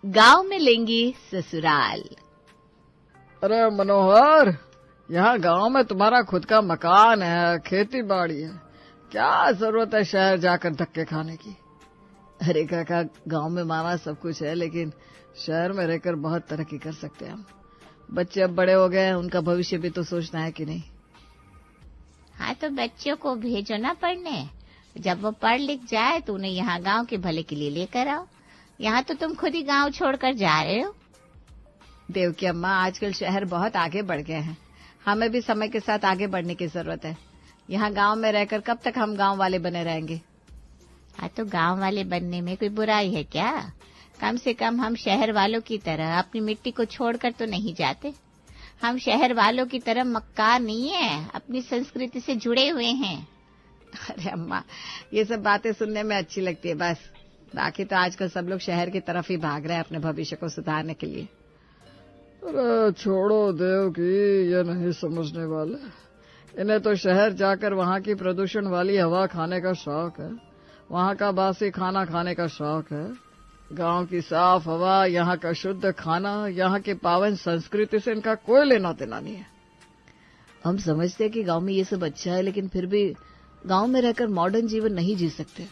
गांव में लेंगी ससुराल। अरे मनोहर, यहाँ गांव में तुम्हारा खुद का मकान है, खेती बाड़ी है, क्या जरूरत है शहर जाकर धक्के खाने की। अरे काका, गांव में माना सब कुछ है, लेकिन शहर में रहकर बहुत तरक्की कर सकते हैं हम। बच्चे अब बड़े हो गए हैं, उनका भविष्य भी तो सोचना है कि नहीं। हाँ, तो बच्चों को भेजो ना पढ़ने। जब वो पढ़ लिख जाए तो उन्हें यहाँ गांव के भले के लिए लेकर आओ। यहाँ तो तुम खुद ही गांव छोड़कर जा रहे हो। देवकी अम्मा, आजकल शहर बहुत आगे बढ़ गए हैं, हमें भी समय के साथ आगे बढ़ने की जरूरत है। यहाँ गांव में रहकर कब तक हम गांव वाले बने रहेंगे। हाँ, तो गांव वाले बनने में कोई बुराई है क्या? कम से कम हम शहर वालों की तरह अपनी मिट्टी को छोड़कर तो नहीं जाते। हम शहर वालों की तरह मक्कार नहीं है, अपनी संस्कृति से जुड़े हुए हैं। अरे अम्मा, ये सब बातें सुनने में अच्छी लगती है बस, बाकी तो आजकल सब लोग शहर की तरफ ही भाग रहे हैं अपने भविष्य को सुधारने के लिए। अरे छोड़ो देवकी, ये नहीं समझने वाले। इन्हें तो शहर जाकर वहाँ की प्रदूषण वाली हवा खाने का शौक है, वहाँ का बासी खाना खाने का शौक है। गांव की साफ हवा, यहाँ का शुद्ध खाना, यहाँ की पावन संस्कृति से इनका कोई लेना देना नहीं है। हम समझते हैं कि गांव में ये सब अच्छा है, लेकिन फिर भी गांव में रहकर मॉडर्न जीवन नहीं जी सकते।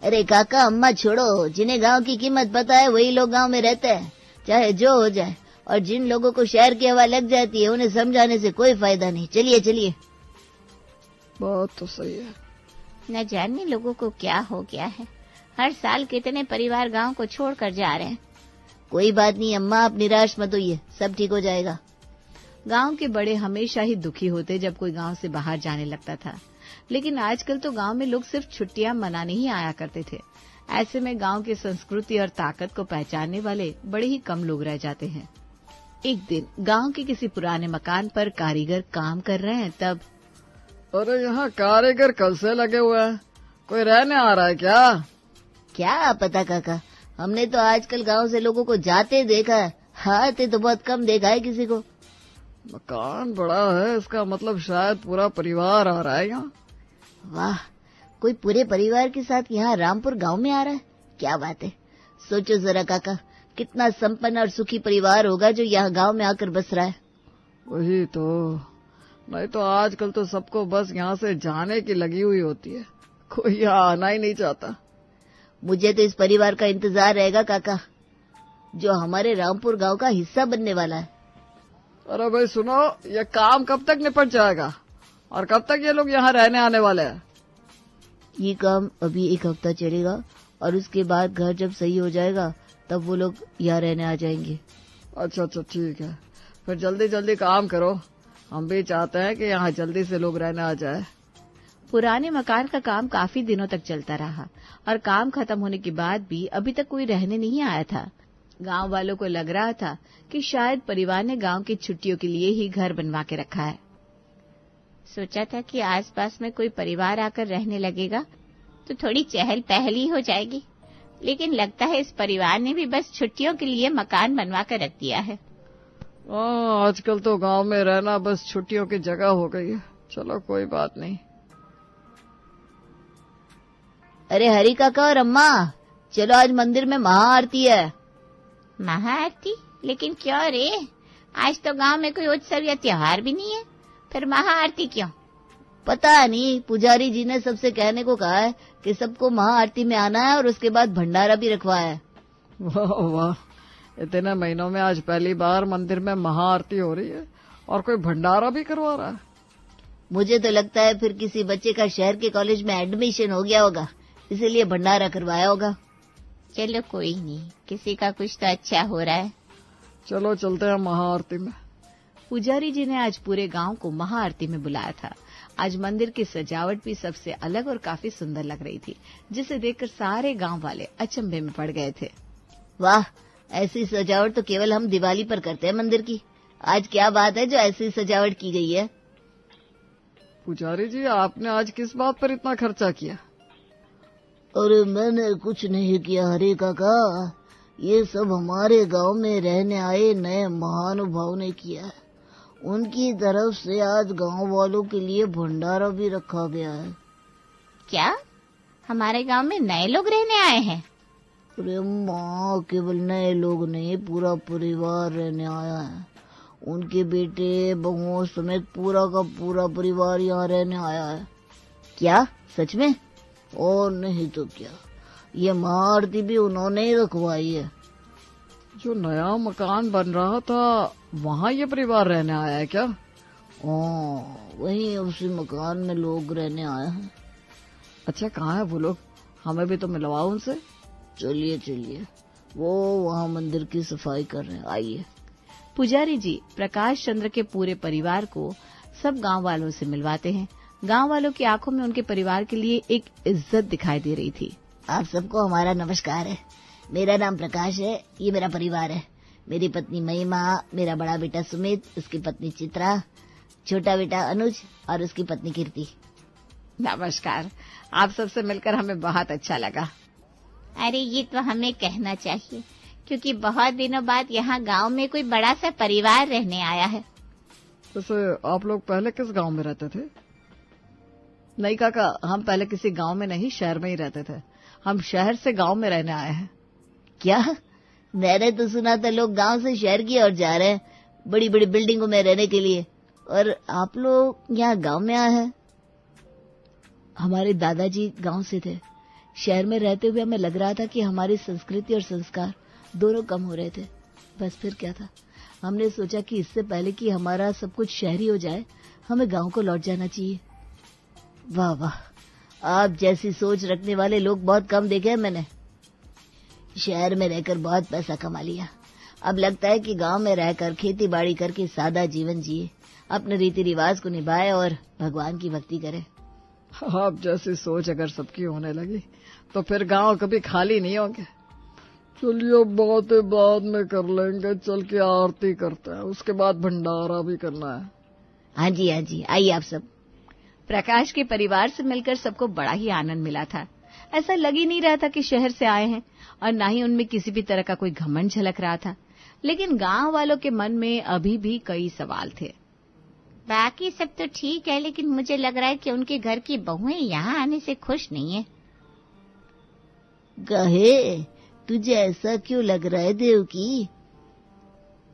अरे काका अम्मा छोड़ो, जिन्हें गांव की कीमत पता है वही लोग गांव में रहते हैं, चाहे जो हो जाए। और जिन लोगों को शहर की हवा लग जाती है उन्हें समझाने से कोई फायदा नहीं। चलिए चलिए। बात तो सही है। न जाने लोगों को क्या हो गया है, हर साल कितने परिवार गांव को छोड़कर जा रहे हैं। कोई बात नहीं अम्मा, आप निराश मत होइए, सब ठीक हो जाएगा। गांव के बड़े हमेशा ही दुखी होते जब कोई गांव से बाहर जाने लगता था, लेकिन आजकल तो गांव में लोग सिर्फ छुट्टियां मनाने ही आया करते थे। ऐसे में गांव की संस्कृति और ताकत को पहचानने वाले बड़े ही कम लोग रह जाते हैं। एक दिन गांव के किसी पुराने मकान पर कारीगर काम कर रहे हैं, तब अरे यहाँ कारीगर कल से लगे हुए हैं, कोई रहने आ रहा है क्या? क्या पता काका, हमने तो आजकल गांव से लोगों को जाते देखा है, आते तो बहुत कम देखा है किसी को। मकान बड़ा है, इसका मतलब शायद पूरा परिवार आ रहा है यहाँ। वाह, कोई पूरे परिवार के साथ यहाँ रामपुर गांव में आ रहा है, क्या बात है। सोचो जरा काका, कितना संपन्न और सुखी परिवार होगा जो यहाँ गांव में आकर बस रहा है। वही तो, नहीं तो आजकल तो सबको बस यहाँ से जाने की लगी हुई होती है, कोई यहाँ आना ही नहीं चाहता। मुझे तो इस परिवार का इंतजार रहेगा काका, जो हमारे रामपुर गांव का हिस्सा बनने वाला है। अरे भाई सुनो, ये काम कब तक निपट जाएगा और कब तक ये लोग यहाँ रहने आने वाले हैं? ये काम अभी 1 हफ्ता चलेगा और उसके बाद घर जब सही हो जाएगा तब वो लोग यहाँ रहने आ जाएंगे। अच्छा ठीक है, फिर जल्दी जल्दी काम करो, हम भी चाहते हैं कि यहाँ जल्दी से लोग रहने आ जाए। पुराने मकान का काम काफी दिनों तक चलता रहा और काम खत्म होने के बाद भी अभी तक कोई रहने नहीं आया था। गांव वालों को लग रहा था कि शायद परिवार ने गांव की छुट्टियों के लिए ही घर बनवा के रखा है। सोचा था कि आसपास में कोई परिवार आकर रहने लगेगा तो थोड़ी चहल पहल ही हो जाएगी, लेकिन लगता है इस परिवार ने भी बस छुट्टियों के लिए मकान बनवा कर रख दिया है। आजकल तो गांव में रहना बस छुट्टियों की जगह हो गई है। चलो कोई बात नहीं। अरे हरी काका और अम्मा, चलो आज मंदिर में महाआरती है। महाआरती? लेकिन क्यों रे, आज तो गांव में कोई उत्सव या त्योहार भी नहीं है, फिर महाआरती क्यों? पता नहीं, पुजारी जी ने सबसे कहने को कहा है कि सबको महाआरती में आना है और उसके बाद भंडारा भी रखवाया है। वाह वाह, इतने महीनों में आज पहली बार मंदिर में महाआरती हो रही है और कोई भंडारा भी करवा रहा है। मुझे तो लगता है फिर किसी बच्चे का शहर के कॉलेज में एडमिशन हो गया होगा, इसीलिए भंडारा करवाया होगा। चलो कोई नहीं, किसी का कुछ तो अच्छा हो रहा है। चलो चलते हैं महाआरती में। पुजारी जी ने आज पूरे गांव को महाआरती में बुलाया था। आज मंदिर की सजावट भी सबसे अलग और काफी सुंदर लग रही थी, जिसे देखकर सारे गांव वाले अचंभे में पड़ गए थे। वाह, ऐसी सजावट तो केवल हम दिवाली पर करते हैं मंदिर की। आज क्या बात है जो ऐसी सजावट की गई है? पुजारी जी, आपने आज किस बात पर इतना खर्चा किया? अरे मैंने कुछ नहीं किया हरे काका, ये सब हमारे गांव में रहने आए नए महानुभाव ने किया है। उनकी तरफ से आज गांव वालों के लिए भंडारा भी रखा गया है। क्या हमारे गांव में नए लोग रहने आए हैं? अरे माँ, केवल नए लोग नहीं, पूरा परिवार रहने आया है। उनके बेटे बहुओं समेत पूरा का पूरा परिवार यहाँ रहने आया है। क्या सच में? और नहीं तो क्या, ये महाआरती भी उन्होंने ही रखवाई है। जो नया मकान बन रहा था वहाँ ये परिवार रहने आया है क्या? वहीं उसी मकान में लोग रहने आए हैं। अच्छा, कहाँ है वो लोग? हमें भी तो मिलवाओ उनसे। चलिए चलिए, वो वहाँ मंदिर की सफाई कर रहे हैं, आइए। पुजारी जी प्रकाश चंद्र के पूरे परिवार को सब गांव वालों से मिलवाते हैं। गांव वालों की आंखों में उनके परिवार के लिए एक इज्जत दिखाई दे रही थी। आप सबको हमारा नमस्कार है। मेरा नाम प्रकाश है, ये मेरा परिवार है। मेरी पत्नी महिमा, मेरा बड़ा बेटा सुमित, उसकी पत्नी चित्रा, छोटा बेटा अनुज और उसकी पत्नी कीर्ति। नमस्कार, आप सबसे मिलकर हमें बहुत अच्छा लगा। अरे ये तो हमें कहना चाहिए, क्योंकि बहुत दिनों बाद यहाँ गांव में कोई बड़ा सा परिवार रहने आया है। वैसे आप लोग पहले किस गांव में रहते थे? नहीं काका, हम पहले किसी गांव में नहीं, शहर में ही रहते थे। हम शहर से गांव में रहने आए हैं। क्या? मैंने तो सुना था लोग गांव से शहर की ओर जा रहे हैं, बड़ी बड़ी बिल्डिंगों में रहने के लिए, और आप लोग यहाँ गांव में आए हैं। हमारे दादाजी गांव से थे। शहर में रहते हुए हमें लग रहा था कि हमारी संस्कृति और संस्कार दोनों कम हो रहे थे। बस फिर क्या था, हमने सोचा कि इससे पहले कि हमारा सब कुछ शहरी हो जाए, हमें गांव को लौट जाना चाहिए। वाह वाह, आप जैसी सोच रखने वाले लोग बहुत कम देखे हैं मैंने। शहर में रहकर बहुत पैसा कमा लिया, अब लगता है कि गांव में रहकर खेती बाड़ी करके सादा जीवन जिए, अपने रीति रिवाज को निभाए और भगवान की भक्ति करे। आप जैसी सोच अगर सबकी होने लगी तो फिर गांव कभी खाली नहीं होंगे। चलिए, बातें बाद में कर लेंगे, चल के आरती करते हैं, उसके बाद भंडारा भी करना है। हाँ जी, आइए आप सब। प्रकाश के परिवार से मिलकर सबको बड़ा ही आनंद मिला था। ऐसा लग ही नहीं रहा था कि शहर से आए हैं, और न ही उनमें किसी भी तरह का कोई घमंड झलक रहा था। लेकिन गांव वालों के मन में अभी भी कई सवाल थे। बाकी सब तो ठीक है, लेकिन मुझे लग रहा है कि उनके घर की बहुएं यहाँ आने से खुश नहीं है। कहे, तुझे ऐसा क्यों लग रहा है देवकी?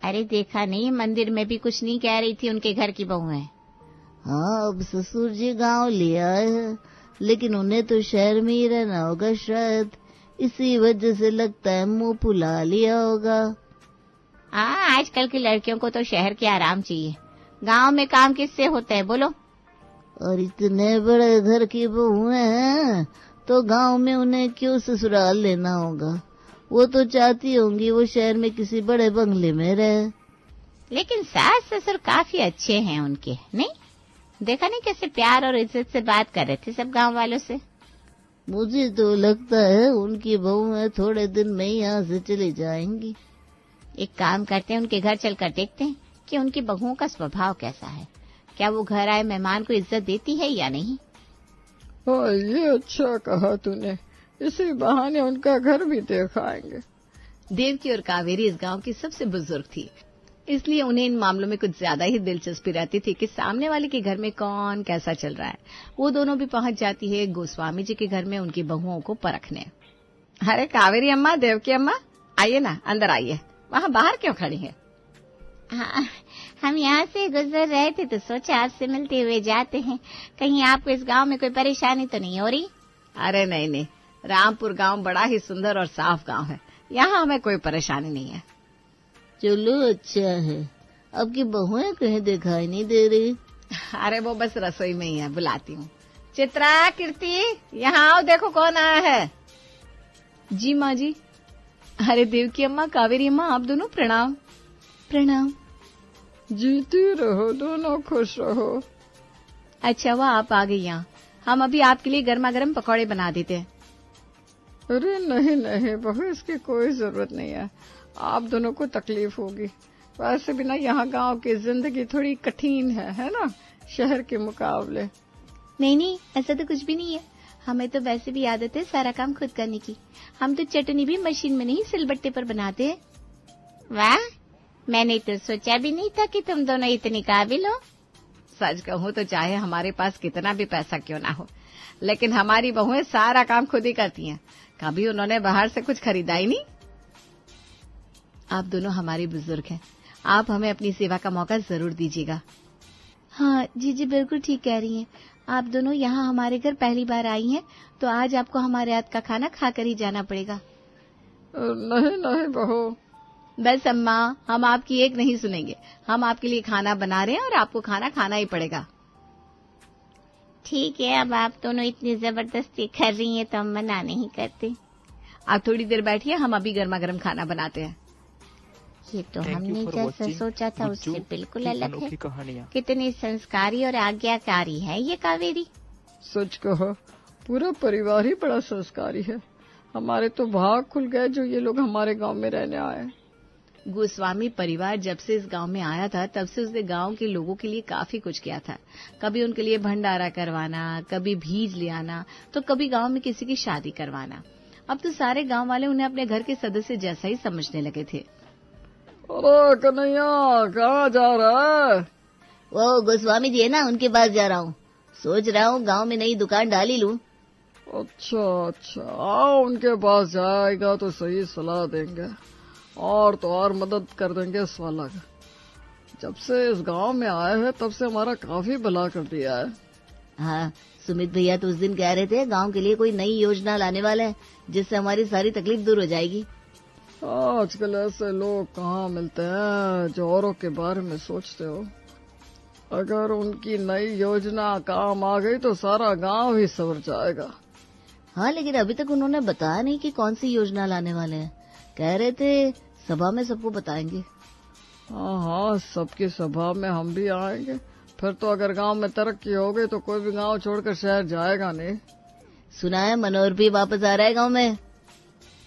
अरे देखा नहीं, मंदिर में भी कुछ नहीं कह रही थी उनके घर की बहुएं। हाँ, अब ससुर जी गांव ले आए हैं, लेकिन उन्हें तो शहर में ही रहना होगा शायद, इसी वजह से लगता है मुंह फुला लिया होगा। हाँ, आजकल की लड़कियों को तो शहर के आराम चाहिए, गांव में काम किससे होता है बोलो? और इतने बड़े घर की बहुएं हैं तो गांव में उन्हें क्यों ससुराल लेना होगा? वो तो चाहती होंगी वो शहर में किसी बड़े बंगले में रहे। लेकिन सास ससुर काफी अच्छे हैं उनके, नहीं? देखा नहीं कैसे प्यार और इज्जत से बात कर रहे थे सब गांव वालों से। मुझे तो लगता है उनकी बहुएं थोड़े दिन में ही यहाँ से चली जाएंगी। एक काम करते हैं, उनके घर चलकर देखते हैं कि उनकी बहुओं का स्वभाव कैसा है। क्या वो घर आए मेहमान को इज्जत देती है या नहीं? हाँ, ये अच्छा कहा तूने, इसी बहाने उनका घर भी दिखाएंगे। देवकी और कावेरी इस गांव की सबसे बुजुर्ग थी, इसलिए उन्हें इन मामलों में कुछ ज्यादा ही दिलचस्पी रहती थी कि सामने वाले के घर में कौन कैसा चल रहा है। वो दोनों भी पहुंच जाती है गोस्वामी जी के घर में उनकी बहुओं को परखने। अरे कावेरी अम्मा, देवकी अम्मा, आइए ना, अंदर आइए। वहाँ बाहर क्यों खड़ी है? हाँ, हम यहाँ से गुजर रहे थे तो सोचा आपसे मिलते हुए जाते हैं। कहीं आपको इस गांव में कोई परेशानी तो नहीं हो रही? अरे नहीं नहीं, रामपुर गांव बड़ा ही सुंदर और साफ गांव है, यहाँ हमें कोई परेशानी नहीं है। चलो अच्छा है। अब की बहुएं कहीं दिखाई नहीं दे रही। अरे वो बस रसोई में ही है, बुलाती हूँ। चित्रा, कीर्ति, यहाँ आओ, देखो कौन आया है। जी माँ जी। अरे देवकी अम्मा, कावेरी अम्मा, आप दोनों प्रणाम। प्रणाम। जीती रहो, दोनों खुश रहो। अच्छा हुआ आप आ गई यहाँ, हम अभी आपके लिए गर्मा गर्म पकौड़े बना देते हैं। अरे नहीं नहीं बहू, इसकी कोई जरूरत नहीं है, आप दोनों को तकलीफ होगी। वैसे भी ना यहाँ गांव की जिंदगी थोड़ी कठिन है ना, शहर के मुकाबले। नहीं नहीं, ऐसा तो कुछ भी नहीं है, हमें तो वैसे भी आदत है सारा काम खुद करने की। हम तो चटनी भी मशीन में नहीं सिलबट्टे पर बनाते हैं। वाह, मैंने तो सोचा भी नहीं था कि तुम दोनों इतनी काबिल हो। सच कहूँ तो चाहे हमारे पास कितना भी पैसा क्यों ना हो, लेकिन हमारी बहुएं सारा काम खुद ही करती हैं। कभी उन्होंने बाहर से कुछ खरीदा ही नहीं। आप दोनों हमारे बुजुर्ग हैं, आप हमें अपनी सेवा का मौका जरूर दीजिएगा। हाँ जी बिल्कुल ठीक कह रही हैं। आप दोनों यहाँ हमारे घर पहली बार आई हैं, तो आज आपको हमारे हाथ का खाना खाकर ही जाना पड़ेगा। नहीं नहीं बहू। बस अम्मा, हम आपकी एक नहीं सुनेंगे। हम आपके लिए खाना बना रहे हैं और आपको खाना खाना ही पड़ेगा। ठीक है, अब आप दोनों इतनी जबरदस्ती कर रही हैं तो हम मना नहीं करते। आप थोड़ी देर बैठिए, हम अभी गर्मा गर्म खाना बनाते हैं। ये तो हमने जैसा सोचा था उससे बिल्कुल अलग है। कितनी संस्कारी और आज्ञाकारी है ये कावेरी। सच कहो, पूरा परिवार ही बड़ा संस्कारी है। हमारे तो भाग खुल गए जो ये लोग हमारे गांव में रहने आए। गोस्वामी परिवार जब से इस गांव में आया था तब से उसने गांव के लोगों के लिए काफी कुछ किया था। कभी उनके लिए भंडारा करवाना, कभी भीज ले आना, तो कभी गांव में किसी की शादी करवाना। अब तो सारे गांव वाले उन्हें अपने घर के सदस्य जैसा ही समझने लगे थे। अरे कन्हैया, कहाँ जा रहा है? वो गोस्वामी जी है ना, उनके पास जा रहा हूँ। सोच रहा हूँ गांव में नई दुकान डाल ही लूं। अच्छा, आओ उनके पास जाएगा तो सही सलाह देंगे और तो और मदद कर देंगे। साला जब से इस गांव में आए हैं तब से हमारा काफी भला कर दिया है। हाँ, सुमित भैया तो उस दिन कह रहे थे गांव के लिए कोई नई योजना लाने वाला है जिससे हमारी सारी तकलीफ दूर हो जाएगी। आजकल ऐसे लोग कहाँ मिलते हैं जो औरों के बारे में सोचते हो। अगर उनकी नई योजना काम आ गई तो सारा गांव ही सवर जाएगा। हाँ, लेकिन अभी तक उन्होंने बताया नहीं कि कौन सी योजना लाने वाले हैं। कह रहे थे सभा में सबको बताएंगे। हाँ, सबकी सभा में हम भी आएंगे। फिर तो अगर गांव में तरक्की हो गई तो कोई भी गांव छोड़कर शहर जाएगा नहीं। सुना है मनोहर भी वापस आ रहा है गांव में।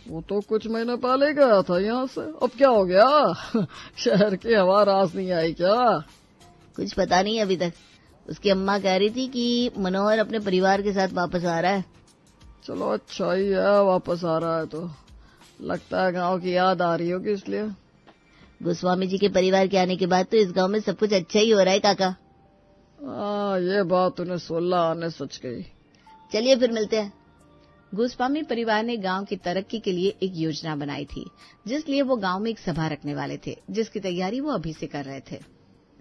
वो तो कुछ महीने पहले गया था यहाँ से, अब क्या हो गया? शहर की हवा रास नहीं आई क्या? कुछ पता नहीं अभी तक। उसकी अम्मा कह रही थी कि मनोहर अपने परिवार के साथ वापस आ रहा है। चलो अच्छा ही है, वापस आ रहा है तो लगता है गांव की याद आ रही होगी इसलिए। गोस्वामी जी के परिवार के आने के बाद तो इस गांव में सब कुछ अच्छा ही हो रहा है काका। ये बात तूने 16 आने सच कही। चलिए फिर मिलते हैं। गोस्वामी परिवार ने गांव की तरक्की के लिए एक योजना बनाई थी, जिसलिए वो गांव में एक सभा रखने वाले थे, जिसकी तैयारी वो अभी से कर रहे थे।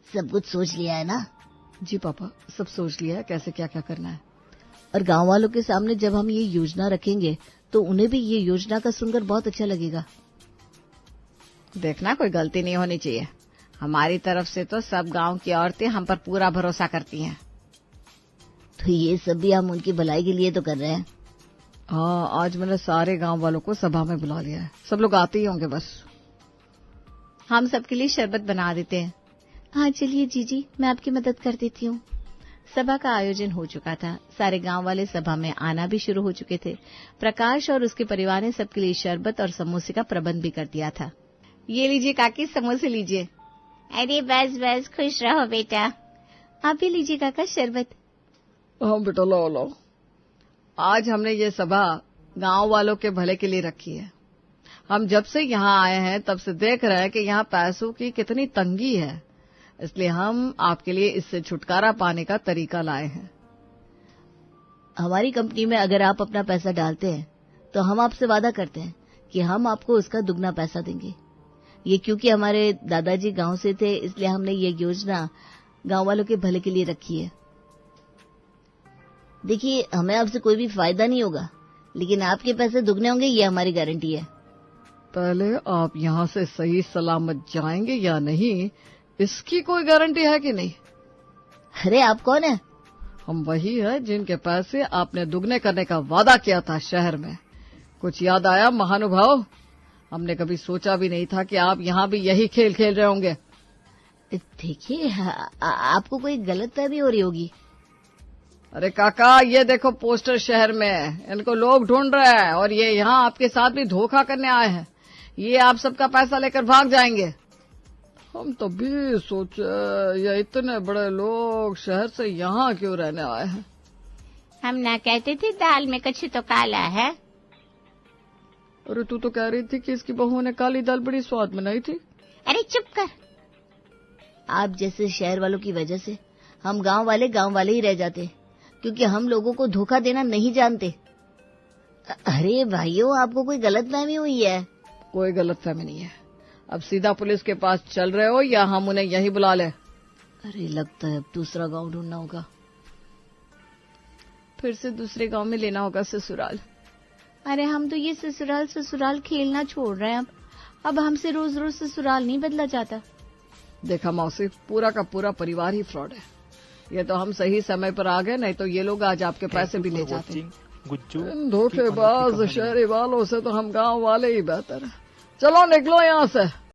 सब कुछ सोच लिया है ना? जी पापा, सब सोच लिया है कैसे क्या क्या करना है। और गांव वालों के सामने जब हम ये योजना रखेंगे तो उन्हें भी ये योजना का सुनकर बहुत अच्छा लगेगा। देखना, कोई गलती नहीं होनी चाहिए। हमारी तरफ से तो सब गांव की औरतें हम पर पूरा भरोसा करती हैं। तो ये सब भी हम उनकी भलाई के लिए तो कर रहे हैं। हाँ, आज मैंने सारे गांव वालों को सभा में बुला लिया है। सब लोग आते ही होंगे। बस हम सबके लिए शरबत बना देते हैं। हाँ चलिए जीजी, मैं आपकी मदद कर देती हूँ। सभा का आयोजन हो चुका था। सारे गांव वाले सभा में आना भी शुरू हो चुके थे। प्रकाश और उसके परिवार ने सबके लिए शरबत और समोसे का प्रबंध भी कर दिया था। ये लीजिए काकी, समोसे लीजिए। अरे बस बस, खुश रहो बेटा। आप भी लीजिए काका शरबत। हाँ बेटा, लाओ लाओ। आज हमने ये सभा गांव वालों के भले के लिए रखी है। हम जब से यहाँ आए हैं तब से देख रहे हैं कि यहाँ पैसों की कितनी तंगी है, इसलिए हम आपके लिए इससे छुटकारा पाने का तरीका लाए हैं। हमारी कंपनी में अगर आप अपना पैसा डालते हैं तो हम आपसे वादा करते हैं कि हम आपको उसका दुगना पैसा देंगे। ये क्योंकि हमारे दादाजी गांव से थे, इसलिए हमने ये योजना गांव वालों के भले के लिए रखी है। देखिए, हमें आपसे कोई भी फायदा नहीं होगा, लेकिन आपके पैसे दुगने होंगे, ये हमारी गारंटी है। पहले आप यहाँ से सही सलामत जाएंगे या नहीं, इसकी कोई गारंटी है कि नहीं? अरे आप कौन है? हम वही है जिनके पैसे आपने दुगने करने का वादा किया था शहर में। कुछ याद आया महानुभाव? हमने कभी सोचा भी नहीं था कि आप यहाँ भी यही खेल खेल रहे होंगे। देखिए, आपको कोई गलतफहमी हो रही होगी। अरे काका, ये देखो पोस्टर शहर में, इनको लोग ढूंढ रहे हैं और ये यहाँ आपके साथ भी धोखा करने आए हैं। ये आप सबका पैसा लेकर भाग जाएंगे। हम तभी सोचे ये इतने बड़े लोग शहर से यहाँ क्यों रहने आए हैं। हम ना कहते थे दाल में कुछ तो काला है। अरे तू तो कह रही थी कि इसकी बहू ने काली दाल बड़ी स्वाद बनाई थी। अरे चुप कर। आप जैसे शहर वालों की वजह से हम गांव वाले ही रह जाते, क्योंकि हम लोगों को धोखा देना नहीं जानते। अरे भाइयों, आपको कोई गलतफहमी हुई है? कोई गलतफहमी नहीं है। अब सीधा पुलिस के पास चल रहे हो या हम उन्हें यहीं बुला ले? अरे लगता है अब दूसरा गांव ढूंढना होगा, फिर से दूसरे गांव में लेना होगा ससुराल। अरे हम तो ये ससुराल ससुराल खेलना छोड़ रहे हैं। अब हमसे रोज रोज ससुराल नहीं बदला जाता। देखा मौसी, पूरा का पूरा परिवार ही फ्रॉड है। ये तो हम सही समय पर आ गए, नहीं तो ये लोग आज आपके पैसे भी ले जाते। इन धोखेबाज शहरी वालों से तो हम गांव वाले ही बेहतर है। चलो निकलो यहाँ से।